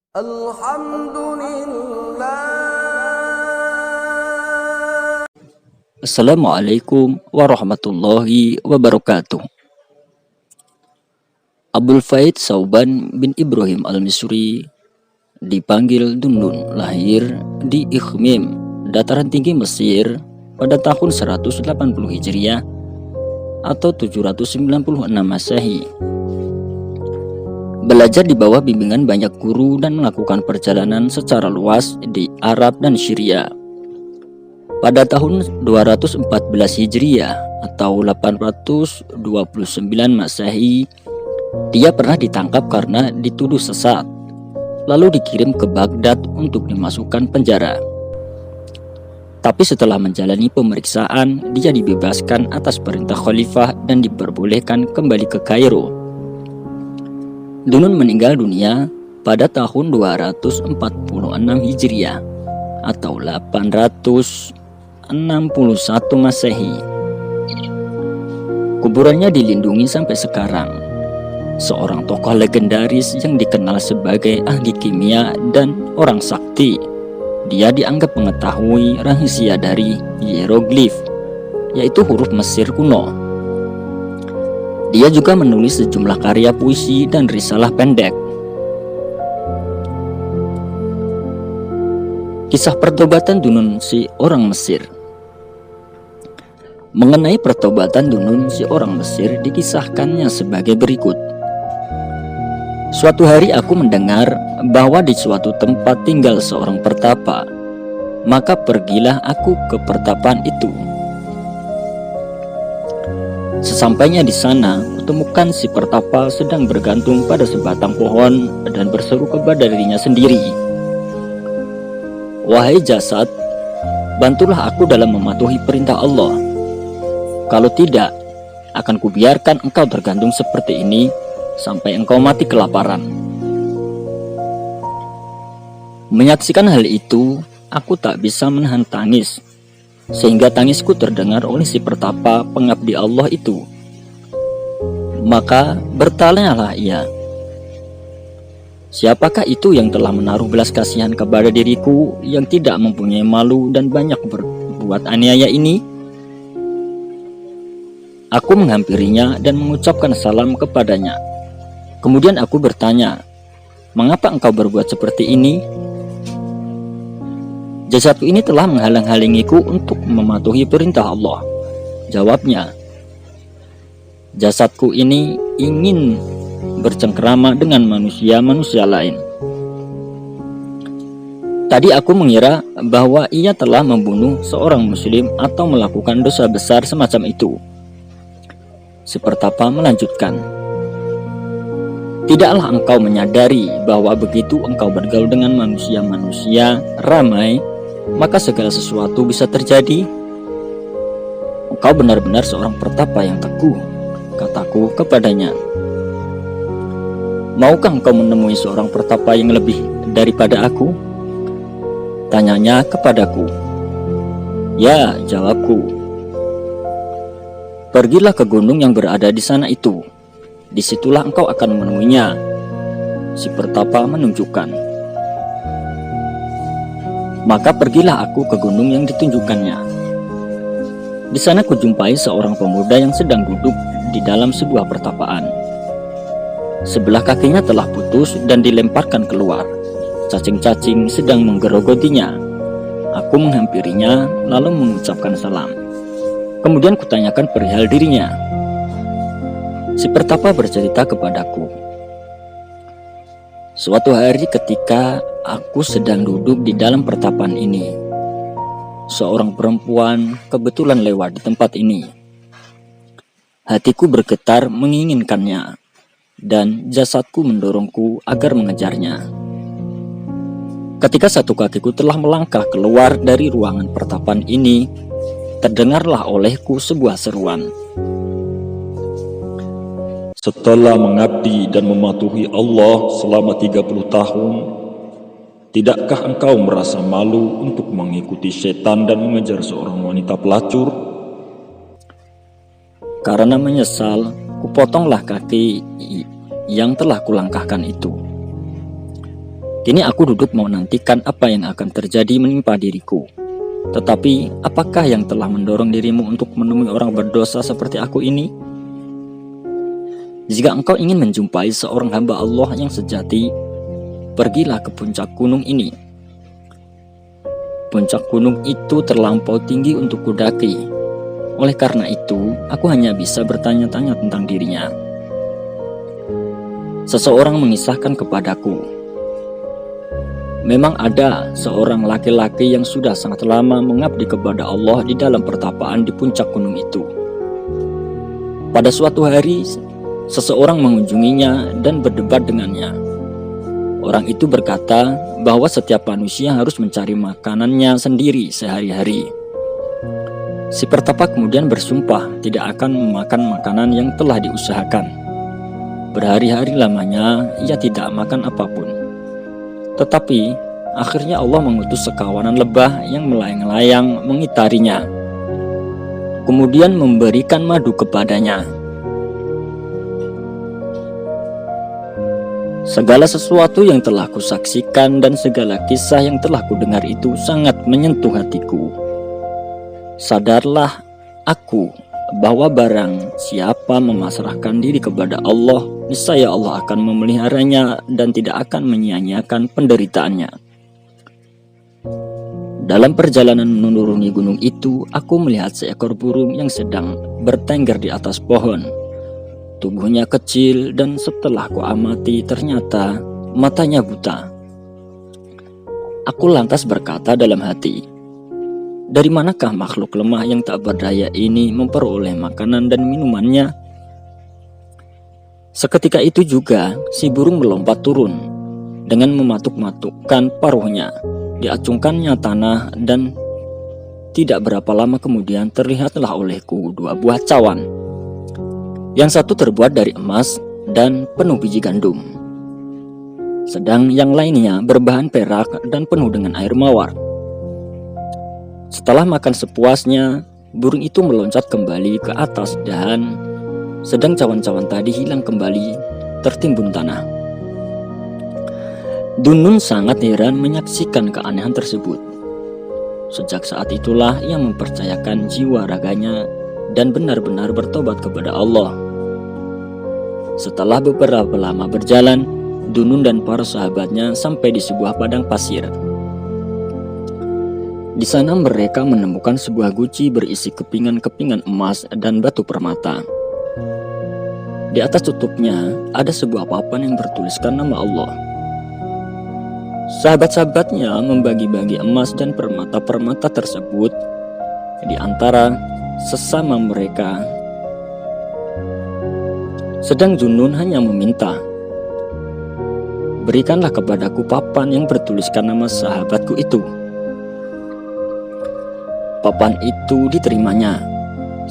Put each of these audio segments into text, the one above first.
Alhamdulillah. Assalamualaikum warahmatullahi wabarakatuh. Abul Faid Sauban bin Ibrahim al-Misri, dipanggil Dundun, lahir di Ikhmim, dataran tinggi Mesir pada tahun 180 Hijriah atau 796 Masehi. Belajar di bawah bimbingan banyak guru dan melakukan perjalanan secara luas di Arab dan Syria. Pada tahun 214 Hijriah atau 829 Masehi, dia pernah ditangkap karena dituduh sesat, lalu dikirim ke Baghdad untuk dimasukkan penjara. Tapi setelah menjalani pemeriksaan, dia dibebaskan atas perintah khalifah dan diperbolehkan kembali ke Kairo. Dunun meninggal dunia pada tahun 246 Hijriah atau 861 Masehi. Kuburannya dilindungi sampai sekarang. Seorang tokoh legendaris yang dikenal sebagai ahli kimia dan orang sakti. Dia dianggap mengetahui rahasia dari hieroglif, yaitu huruf Mesir kuno. Dia juga menulis sejumlah karya puisi dan risalah pendek. Kisah pertobatan Dunun si orang Mesir. Mengenai pertobatan Dunun si orang Mesir dikisahkannya sebagai berikut. Suatu hari aku mendengar bahwa di suatu tempat tinggal seorang pertapa, maka pergilah aku ke pertapaan itu. Sesampainya di sana, kutemukan si pertapa sedang bergantung pada sebatang pohon dan berseru kepada dirinya sendiri, "Wahai jasad, bantulah aku dalam mematuhi perintah Allah. Kalau tidak, akan kubiarkan engkau tergantung seperti ini sampai engkau mati kelaparan." Menyaksikan hal itu, aku tak bisa menahan tangis, sehingga tangisku terdengar oleh si pertapa pengabdi Allah itu. Maka bertanyalah ia, "Siapakah itu yang telah menaruh belas kasihan kepada diriku yang tidak mempunyai malu dan banyak berbuat aniaya ini?" Aku menghampirinya dan mengucapkan salam kepadanya. Kemudian aku bertanya, "Mengapa engkau berbuat seperti ini?" "Jasadku ini telah menghalang-halangiku untuk mematuhi perintah Allah," jawabnya. "Jasadku ini ingin bercengkrama dengan manusia-manusia lain." Tadi aku mengira bahwa ia telah membunuh seorang muslim atau melakukan dosa besar semacam itu. Si pertapa melanjutkan, "Tidaklah engkau menyadari bahwa begitu engkau bergaul dengan manusia-manusia ramai, maka segala sesuatu bisa terjadi? Engkau benar-benar seorang pertapa yang teguh," kataku kepadanya. "Maukah engkau menemui seorang pertapa yang lebih daripada aku?" tanyanya kepadaku. "Ya," jawabku. "Pergilah ke gunung yang berada di sana itu. Disitulah engkau akan menemuinya," si pertapa menunjukkan. Maka pergilah aku ke gunung yang ditunjukkannya. Di sana kujumpai seorang pemuda yang sedang duduk di dalam sebuah pertapaan. Sebelah kakinya telah putus dan dilemparkan keluar. Cacing-cacing sedang menggerogotinya. Aku menghampirinya lalu mengucapkan salam. Kemudian kutanyakan perihal dirinya. Si pertapa bercerita kepadaku, "Suatu hari ketika aku sedang duduk di dalam pertapaan ini, seorang perempuan kebetulan lewat di tempat ini. Hatiku bergetar menginginkannya, dan jasadku mendorongku agar mengejarnya. Ketika satu kakiku telah melangkah keluar dari ruangan pertapaan ini, terdengarlah olehku sebuah seruan. Setelah mengabdi dan mematuhi Allah selama 30 tahun, tidakkah engkau merasa malu untuk mengikuti setan dan mengejar seorang wanita pelacur?" Karena menyesal, kupotonglah kaki yang telah kulangkahkan itu. Kini aku duduk menantikan apa yang akan terjadi menimpa diriku. Tetapi, apakah yang telah mendorong dirimu untuk menemui orang berdosa seperti aku ini? Jika engkau ingin menjumpai seorang hamba Allah yang sejati, pergilah ke puncak gunung ini. Puncak gunung itu terlampau tinggi untuk kudaki. Oleh karena itu, aku hanya bisa bertanya-tanya tentang dirinya. Seseorang mengisahkan kepadaku, memang ada seorang laki-laki yang sudah sangat lama mengabdi kepada Allah di dalam pertapaan di puncak gunung itu. Pada suatu hari, seseorang mengunjunginya dan berdebat dengannya. Orang itu berkata bahwa setiap manusia harus mencari makanannya sendiri sehari-hari. Si pertapa kemudian bersumpah tidak akan memakan makanan yang telah diusahakan. Berhari-hari lamanya ia tidak makan apapun. Tetapi akhirnya Allah mengutus sekawanan lebah yang melayang-layang mengitarinya, kemudian memberikan madu kepadanya. Segala sesuatu yang telah kusaksikan dan segala kisah yang telah kudengar itu sangat menyentuh hatiku. Sadarlah aku bahwa barang siapa memasrahkan diri kepada Allah, niscaya Allah akan memeliharanya dan tidak akan menyia-nyiakan penderitaannya. Dalam perjalanan menuruni gunung itu, aku melihat seekor burung yang sedang bertengger di atas pohon. Tubuhnya kecil dan setelah kuamati ternyata matanya buta. Aku lantas berkata dalam hati, dari manakah makhluk lemah yang tak berdaya ini memperoleh makanan dan minumannya? Seketika itu juga si burung melompat turun dengan mematuk-matukkan paruhnya. Diacungkannya tanah dan tidak berapa lama kemudian terlihatlah olehku 2 buah cawan. Yang satu terbuat dari emas dan penuh biji gandum, sedang yang lainnya berbahan perak dan penuh dengan air mawar. Setelah makan sepuasnya, burung itu meloncat kembali ke atas dahan, sedang cawan-cawan tadi hilang kembali tertimbun tanah. Dunun sangat heran menyaksikan keanehan tersebut. Sejak saat itulah ia mempercayakan jiwa raganya dan benar-benar bertobat kepada Allah. Setelah beberapa lama berjalan, Dunun dan para sahabatnya sampai di sebuah padang pasir. Di sana mereka menemukan sebuah guci berisi kepingan-kepingan emas dan batu permata. Di atas tutupnya ada sebuah papan yang bertuliskan nama Allah. Sahabat-sahabatnya membagi-bagi emas dan permata-permata tersebut di antara sesama mereka. Sedang Junun hanya meminta, berikanlah kepadaku papan yang bertuliskan nama sahabatku itu. Papan itu diterimanya.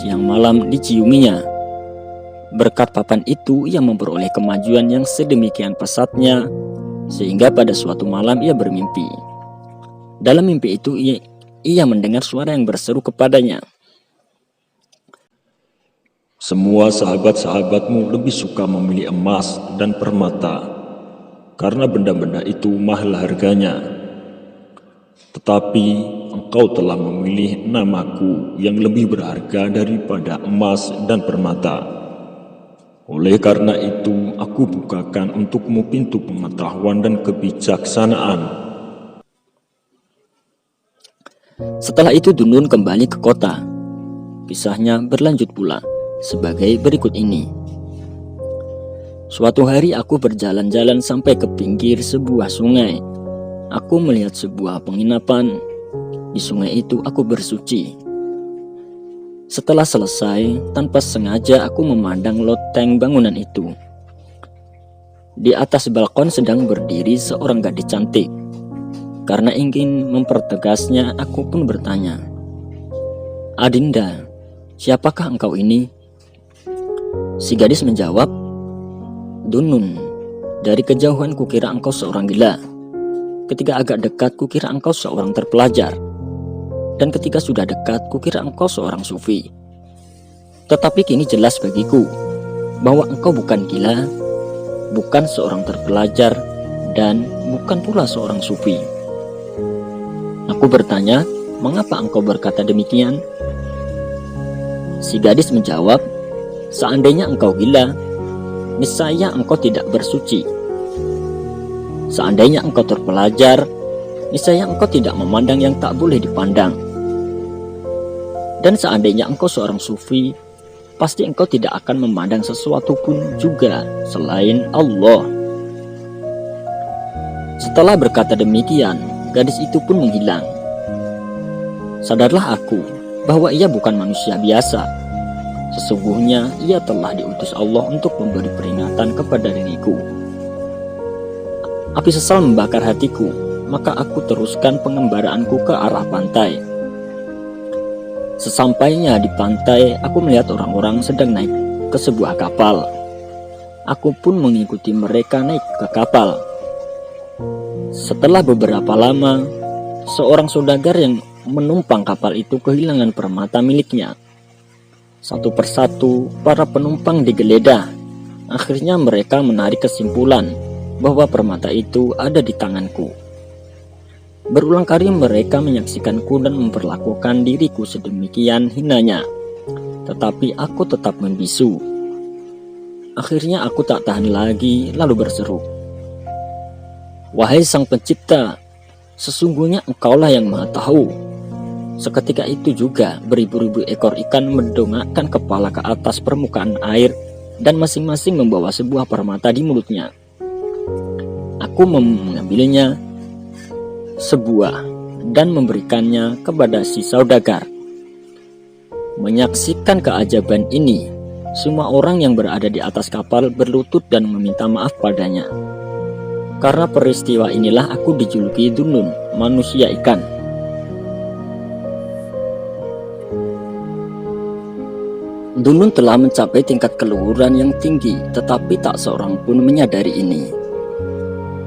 Siang malam diciuminya. Berkat papan itu ia memperoleh kemajuan yang sedemikian pesatnya, sehingga pada suatu malam ia bermimpi. Dalam mimpi itu ia mendengar suara yang berseru kepadanya, Semua sahabat-sahabatmu lebih suka memilih emas dan permata, karena benda-benda itu mahal harganya. Tetapi engkau telah memilih namaku yang lebih berharga daripada emas dan permata. Oleh karena itu, aku bukakan untukmu pintu pengetahuan dan kebijaksanaan. Setelah itu Dunun kembali ke kota. Kisahnya berlanjut pula sebagai berikut ini. Suatu hari aku berjalan-jalan sampai ke pinggir sebuah sungai. Aku melihat sebuah penginapan. Di sungai itu aku bersuci. Setelah selesai, tanpa sengaja aku memandang loteng bangunan itu. Di atas balkon sedang berdiri seorang gadis cantik. Karena ingin mempertegasnya, aku pun bertanya, Adinda, siapakah engkau ini? Si gadis menjawab, Dunun, dari kejauhan kukira engkau seorang gila. Ketika agak dekat kukira engkau seorang terpelajar. Dan ketika sudah dekat kukira engkau seorang sufi. Tetapi kini jelas bagiku bahwa engkau bukan gila, bukan seorang terpelajar, dan bukan pula seorang sufi. Aku bertanya, mengapa engkau berkata demikian? Si gadis menjawab, seandainya engkau gila, niscaya engkau tidak bersuci. Seandainya engkau terpelajar, niscaya engkau tidak memandang yang tak boleh dipandang. Dan seandainya engkau seorang sufi, pasti engkau tidak akan memandang sesuatu pun juga selain Allah. Setelah berkata demikian, gadis itu pun menghilang. Sadarlah aku bahwa ia bukan manusia biasa. Sesungguhnya ia telah diutus Allah untuk memberi peringatan kepada diriku. Api sesal membakar hatiku, maka aku teruskan pengembaraanku ke arah pantai. Sesampainya di pantai, aku melihat orang-orang sedang naik ke sebuah kapal. Aku pun mengikuti mereka naik ke kapal. Setelah beberapa lama, seorang saudagar yang menumpang kapal itu kehilangan permata miliknya. Satu persatu, para penumpang digeledah. Akhirnya mereka menarik kesimpulan bahwa permata itu ada di tanganku. Berulang kali mereka menyaksikanku dan memperlakukan diriku sedemikian hinanya, tetapi aku tetap membisu. Akhirnya aku tak tahan lagi lalu berseru, "Wahai Sang Pencipta, sesungguhnya Engkaulah yang Maha Tahu." Seketika itu juga beribu-ribu ekor ikan mendongakkan kepala ke atas permukaan air dan masing-masing membawa sebuah permata di mulutnya. Aku mengambilnya sebuah dan memberikannya kepada si saudagar. Menyaksikan keajaban ini, semua orang yang berada di atas kapal berlutut dan meminta maaf padanya. Karena peristiwa inilah aku dijuluki Dhunnun, manusia ikan. Dhunnun telah mencapai tingkat keluhuran yang tinggi, tetapi tak seorang pun menyadari ini.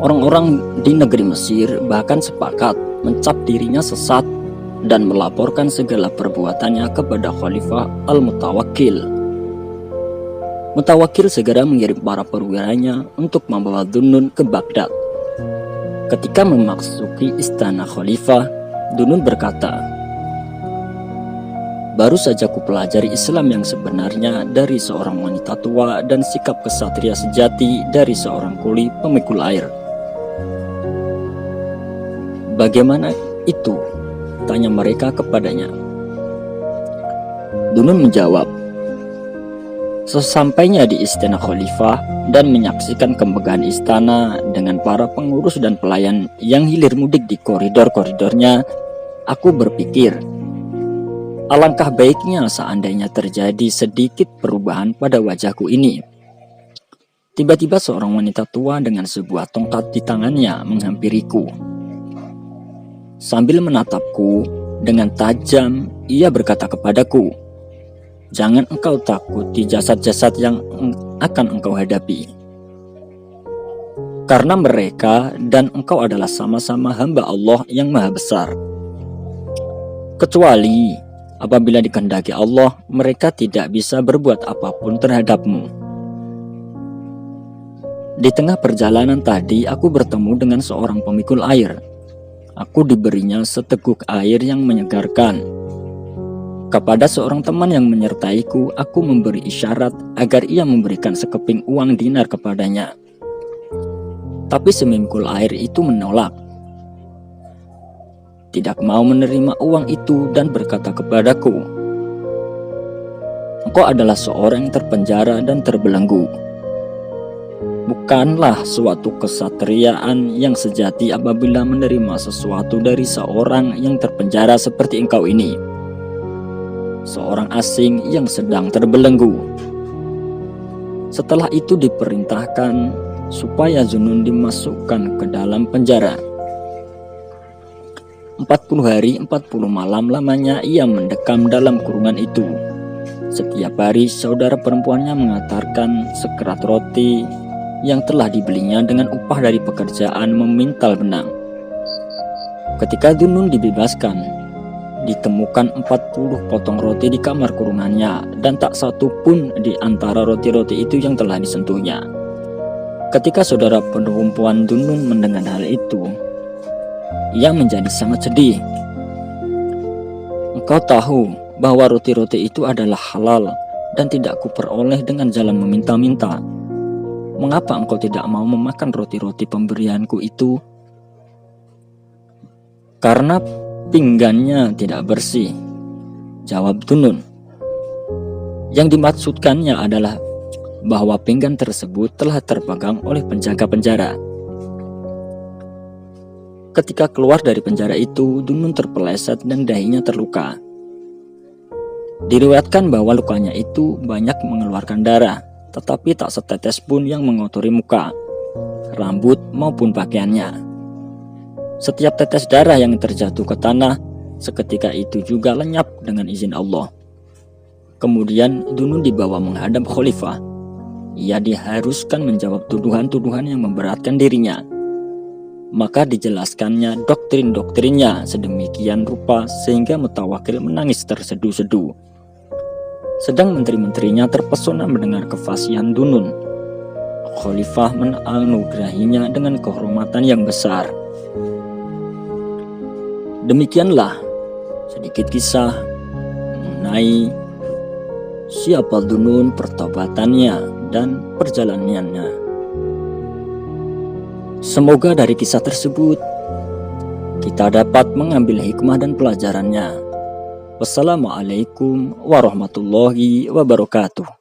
Orang-orang di negeri Mesir bahkan sepakat mencap dirinya sesat dan melaporkan segala perbuatannya kepada Khalifah Al-Mutawakkil. Mutawakkil segera mengirim para perwiranya untuk membawa Dhunnun ke Baghdad. Ketika memasuki istana Khalifah, Dhunnun berkata, "Baru saja kupelajari Islam yang sebenarnya dari seorang wanita tua dan sikap kesatria sejati dari seorang kuli pemikul air." "Bagaimana itu?" tanya mereka kepadanya. Dhunnun menjawab, "Sesampainya di istana Khalifah dan menyaksikan kemegahan istana dengan para pengurus dan pelayan yang hilir mudik di koridor-koridornya, aku berpikir, alangkah baiknya seandainya terjadi sedikit perubahan pada wajahku ini." Tiba-tiba seorang wanita tua dengan sebuah tongkat di tangannya menghampiriku. Sambil menatapku dengan tajam, ia berkata kepadaku, "Jangan engkau takuti jasad-jasad yang akan engkau hadapi. Karena mereka dan engkau adalah sama-sama hamba Allah yang Maha Besar. Kecuali apabila dikehendaki Allah, mereka tidak bisa berbuat apapun terhadapmu." Di tengah perjalanan tadi, aku bertemu dengan seorang pemikul air. Aku diberinya seteguk air yang menyegarkan. Kepada seorang teman yang menyertaiku, aku memberi isyarat agar ia memberikan sekeping uang dinar kepadanya. Tapi semikul air itu menolak. Tidak mau menerima uang itu dan berkata kepadaku, "Engkau adalah seorang yang terpenjara dan terbelenggu. Bukanlah suatu kesatriaan yang sejati apabila menerima sesuatu dari seorang yang terpenjara seperti engkau ini, seorang asing yang sedang terbelenggu." Setelah itu diperintahkan supaya Dhunnun dimasukkan ke dalam penjara. 40 hari 40 malam lamanya ia mendekam dalam kurungan itu. Setiap hari saudara perempuannya mengantarkan sekerat roti yang telah dibelinya dengan upah dari pekerjaan memintal benang. Ketika Dhunnun dibebaskan, ditemukan 40 potong roti di kamar kurungannya dan tak satu pun di antara roti-roti itu yang telah disentuhnya. Ketika saudara perempuan Dunun mendengar hal itu, ia menjadi sangat sedih. Engkau tahu bahwa roti-roti itu adalah halal dan tidak kuperoleh dengan jalan meminta-minta. Mengapa engkau tidak mau memakan roti-roti pemberianku itu? Karena pinggannya tidak bersih, jawab Dunun. Yang dimaksudkannya adalah bahwa pinggan tersebut telah terpegang oleh penjaga penjara. Ketika keluar dari penjara itu, Dunun terpeleset dan dahinya terluka. Diriwayatkan bahwa lukanya itu banyak mengeluarkan darah, tetapi tak setetes pun yang mengotori muka, rambut maupun pakaiannya. Setiap tetes darah yang terjatuh ke tanah seketika itu juga lenyap dengan izin Allah. Kemudian Dunun dibawa menghadap khalifah. Ia diharuskan menjawab tuduhan-tuduhan yang memberatkan dirinya. Maka dijelaskannya doktrin-doktrinnya sedemikian rupa sehingga Mutawakil menangis terseduh-seduh. Sedang menteri-menterinya terpesona mendengar kefasihan Dunun. Khalifah menganugerahinya dengan kehormatan yang besar. Demikianlah sedikit kisah mengenai siapa Dunun, pertobatannya, dan perjalanannya. Semoga dari kisah tersebut kita dapat mengambil hikmah dan pelajarannya. Wassalamualaikum warahmatullahi wabarakatuh.